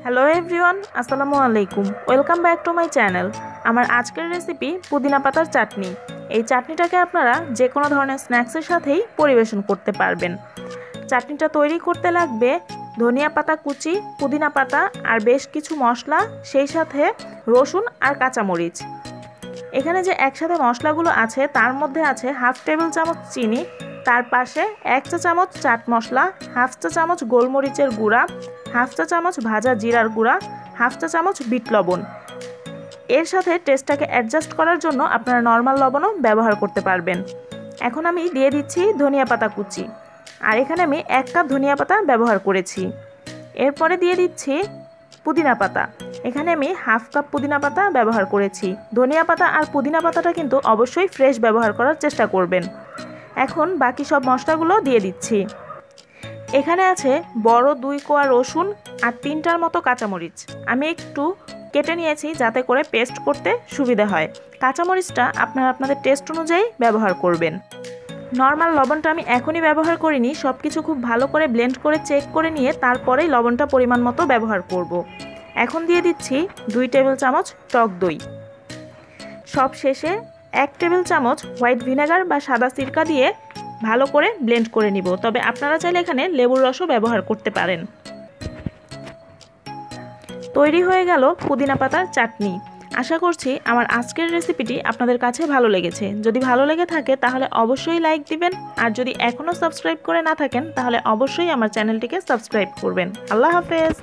Hello everyone, আসসালামু আলাইকুম। Welcome back to my channel. আমার আজকের রেসিপি পুদিনা পাতার চাটনি। এই চাটনিটাকে আপনারা যে কোনো ধরনের স্ন্যাক্সের সাথেই পরিবেশন করতে পারবেন। চাটনিটা তৈরি করতে লাগবে ধনিয়া পাতা কুচি, পুদিনা পাতা আর বেশ কিছু মশলা, সেই সাথে রসুন আর কাঁচামরিচ। এখানে যে একসাথে মশলাগুলো আছে তার মধ্যে আছে হাফ টেবিল চামচ চিনি, তার পাশে 1 চা চামচ চাট মশলা, হাফ চা চামচ গোলমরিচের গুঁড়া, হাফ চা চামচ ভাজা জিরার গুঁড়া, হাফ চা চামচ বিট লবণ। এর সাথে টেস্টটাকে অ্যাডজাস্ট করার জন্য আপনারা নর্মাল লবণও ব্যবহার করতে পারবেন। এখন আমি দিয়ে দিচ্ছি ধনিয়া পাতা কুচি, আর এখানে আমি 1 কাপ ধনিয়া পাতা ব্যবহার করেছি। এরপরে দিয়ে দিচ্ছি পুদিনা পাতা, এখানে আমি হাফ কাপ পুদিনা পাতা ব্যবহার করেছি। ধনিয়া পাতা আর পুদিনা পাতাটা কিন্তু অবশ্যই ফ্রেশ ব্যবহার করার চেষ্টা করবেন। এখন বাকি সব মশলাগুলো দিয়ে দিচ্ছি। এখানে আছে বড় 2 কোয়া রসুন আর 3টার মতো কাঁচামরিচ। আমি একটু কেটে নিয়েছি যাতে করে পেস্ট করতে সুবিধা হয়। কাঁচামরিচটা আপনারা আপনাদের টেস্ট অনুযায়ী ব্যবহার করবেন। নর্মাল লবণটা আমি এখনই ব্যবহার করিনি, সব কিছু খুব ভালো করে ব্লেন্ড করে চেক করে নিয়ে তারপরেই লবণটা পরিমাণ মতো ব্যবহার করব। এখন দিয়ে দিচ্ছি 2 টেবিল চামচ টক দই। সব শেষে 1 টেবিল চামচ হোয়াইট ভিনেগার বা সাদা সিরকা দিয়ে ভালো করে ব্লেন্ড করে নিব। তবে আপনারা চাইলে এখানে লেবুর রসও ব্যবহার করতে পারেন। তৈরি হয়ে গেল পুদিনা পাতার চাটনি। আশা করছি আমার আজকের রেসিপিটি আপনাদের কাছে ভালো লেগেছে। যদি ভালো লেগে থাকে তাহলে অবশ্যই লাইক দিবেন, আর যদি এখনও সাবস্ক্রাইব করে না থাকেন তাহলে অবশ্যই আমার চ্যানেলটিকে সাবস্ক্রাইব করবেন। আল্লাহ হাফেজ।